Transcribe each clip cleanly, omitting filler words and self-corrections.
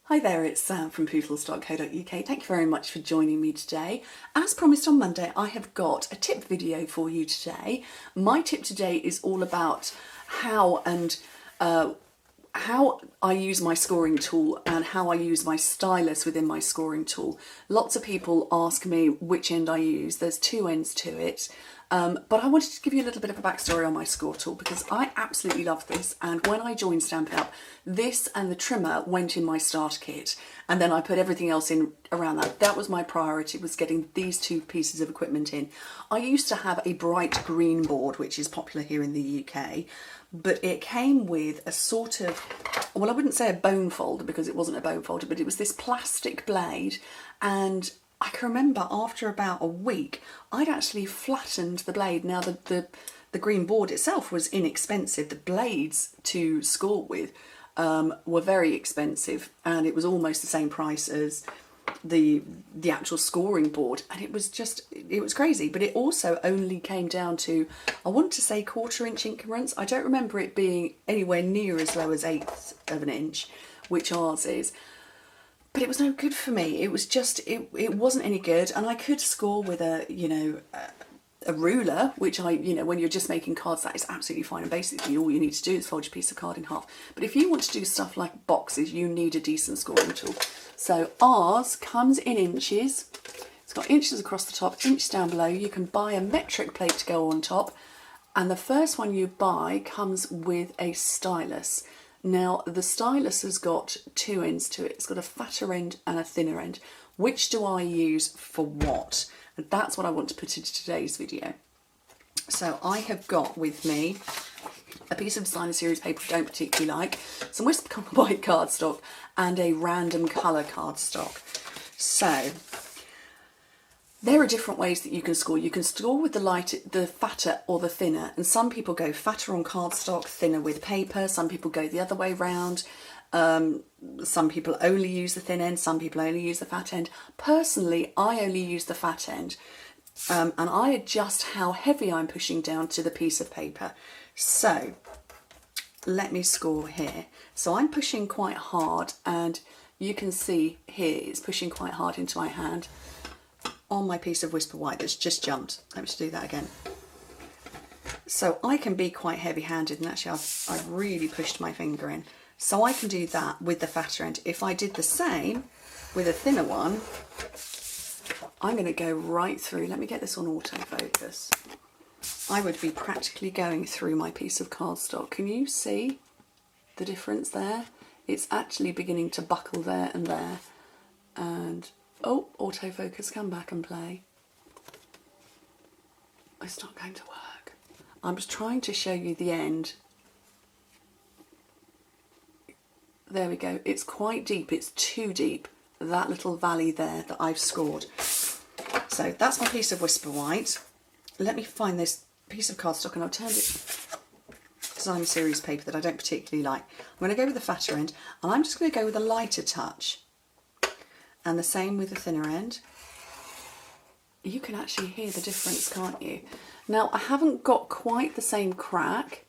Hi there, it's Sam from Pootles.co.uk. Thank you very much for joining me today. As promised on Monday, I have got a tip video for you today. My tip today is all about how I use my scoring tool and how I use my stylus within my scoring tool. Lots of people ask me which end I use. There's two ends to it. But I wanted to give you a little bit of a backstory on my score tool because I absolutely love this, and when I joined Stampin' Up, this and the trimmer went in my starter kit, and then I put everything else in around that. That was my priority, was getting these two pieces of equipment in. I used to have a bright green board, which is popular here in the UK, but it came with a sort of, well, I wouldn't say a bone folder because it wasn't a bone folder, but it was this plastic blade, and I can remember after about a week, I'd actually flattened the blade. Now the green board itself was inexpensive. The blades to score with were very expensive, and it was almost the same price as the actual scoring board, and it was crazy. But it also only came down to, I want to say, 1/4 inch increments. I don't remember it being anywhere near as low as 1/8 of an inch, which ours is. But it was no good for me. It was just, it wasn't any good. And I could score with a ruler, which when you're just making cards, that is absolutely fine. And basically all you need to do is fold your piece of card in half. But if you want to do stuff like boxes, you need a decent scoring tool. So ours comes in inches. It's got inches across the top, inches down below. You can buy a metric plate to go on top. And the first one you buy comes with a stylus. Now, the stylus has got two ends to it. It's got a fatter end and a thinner end. Which do I use for what? And that's what I want to put into today's video. So I have got with me a piece of Stylus series paper I don't particularly like, some Whisper White cardstock, and a random colour cardstock. So there are different ways that you can score. You can score with the fatter or the thinner, and some people go fatter on cardstock, thinner with paper. Some people go the other way round. Some people only use the thin end, some people only use the fat end. Personally, I only use the fat end, and I adjust how heavy I'm pushing down to the piece of paper. So let me score here. So I'm pushing quite hard, and you can see here it's pushing quite hard into my hand on my piece of Whisper White that's just jumped. Let me just do that again. So I can be quite heavy-handed, and actually I've really pushed my finger in. So I can do that with the fatter end. If I did the same with a thinner one, I'm going to go right through. Let me get this on autofocus. I would be practically going through my piece of cardstock. Can you see the difference there? It's actually beginning to buckle there and there. And oh, autofocus, come back and play. It's not going to work. I'm just trying to show you the end. There we go. It's quite deep. It's too deep. That little valley there that I've scored. So that's my piece of Whisper White. Let me find this piece of cardstock, and I've turned it design series paper that I don't particularly like. I'm going to go with the fatter end, and I'm just going to go with a lighter touch. And the same with the thinner end. You can actually hear the difference, can't you? Now, I haven't got quite the same crack,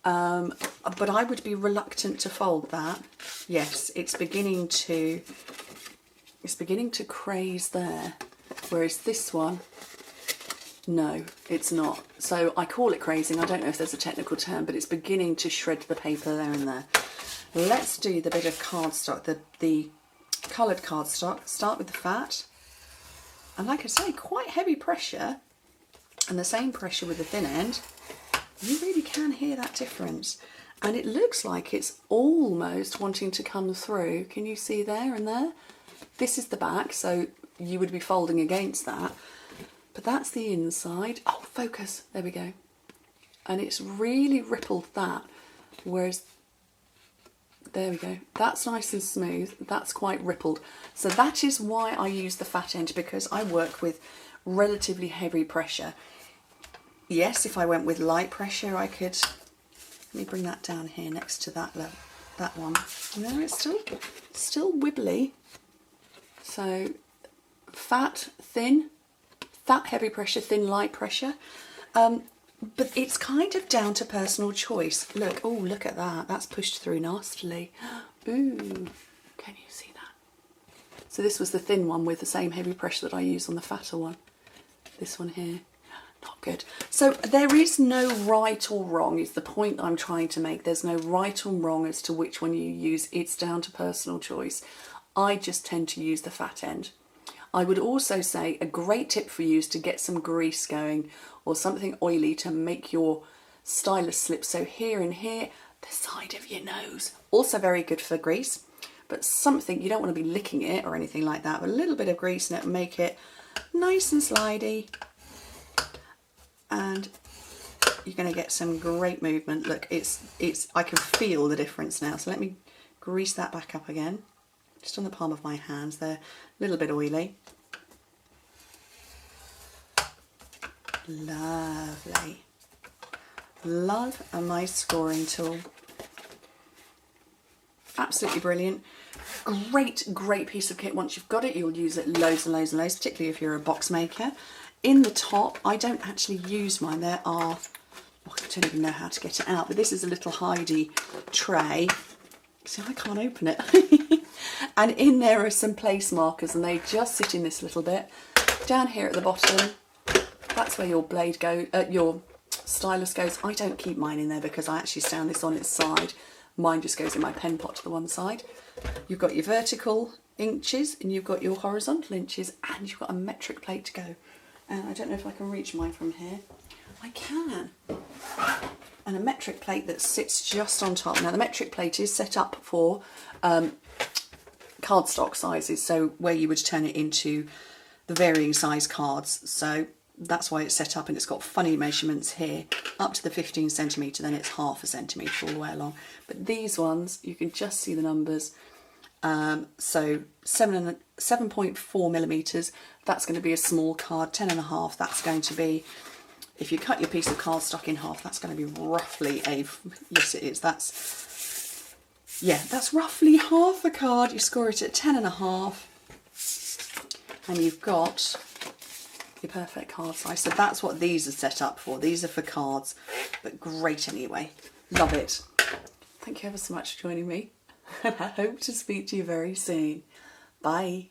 but I would be reluctant to fold that. Yes, it's beginning to craze there, whereas this one, no, it's not. So I call it crazing. I don't know if there's a technical term, but it's beginning to shred the paper there and there. Let's do the bit of cardstock, the coloured cardstock. Start with the fat, and like I say, quite heavy pressure, and the same pressure with the thin end. You really can hear that difference, and it looks like it's almost wanting to come through. Can you see there and there? This is the back, so you would be folding against that, but that's the inside. Oh, focus, there we go. And it's really rippled that, whereas there we go. That's nice and smooth. That's quite rippled. So that is why I use the fat end, because I work with relatively heavy pressure. Yes, if I went with light pressure, I could. Let me bring that down here next to that one. No, it's still wibbly. So fat, thin, fat, heavy pressure, thin, light pressure. But it's kind of down to personal choice. Look, oh, look at that. That's pushed through nastily. Ooh, Can you see that? So this was the thin one with the same heavy pressure that I use on the fatter one. This one here, not good. So there is no right or wrong, is the point I'm trying to make. There's no right or wrong as to which one you use. It's down to personal choice. I just tend to use the fat end. I would also say a great tip for you is to get some grease going or something oily to make your stylus slip. So here and here, the side of your nose. Also very good for grease, but something, you don't want to be licking it or anything like that, but a little bit of grease in it will make it nice and slidey. And you're going to get some great movement. Look, I can feel the difference now. So let me grease that back up again. Just on the palm of my hands. They're a little bit oily. Lovely. Love my scoring tool. Absolutely brilliant. Great piece of kit. Once you've got it, you'll use it loads and loads and loads, particularly if you're a box maker. In the top, I don't actually use mine. There are, I don't even know how to get it out, but this is a little hidey tray. See, I can't open it. And in there are some place markers, and they just sit in this little bit. Down here at the bottom, that's where your blade goes, your stylus goes. I don't keep mine in there because I actually stand this on its side. Mine just goes in my pen pot to the one side. You've got your vertical inches and you've got your horizontal inches, and you've got a metric plate to go. And I don't know if I can reach mine from here. I can. And a metric plate that sits just on top. Now the metric plate is set up for cardstock sizes, so where you would turn it into the varying size cards. So that's why it's set up, and it's got funny measurements here up to the 15 centimetre, then it's half a centimetre all the way along. But these ones, you can just see the numbers. So 7.4 millimetres, that's going to be a small card. 10.5, that's going to be, if you cut your piece of cardstock in half, that's going to be roughly a, yes it is, that's roughly half a card. You score it at 10.5 and you've got your perfect card size. So that's what these are set up for. These are for cards, but great anyway. Love it. Thank you ever so much for joining me, and I hope to speak to you very soon. Bye.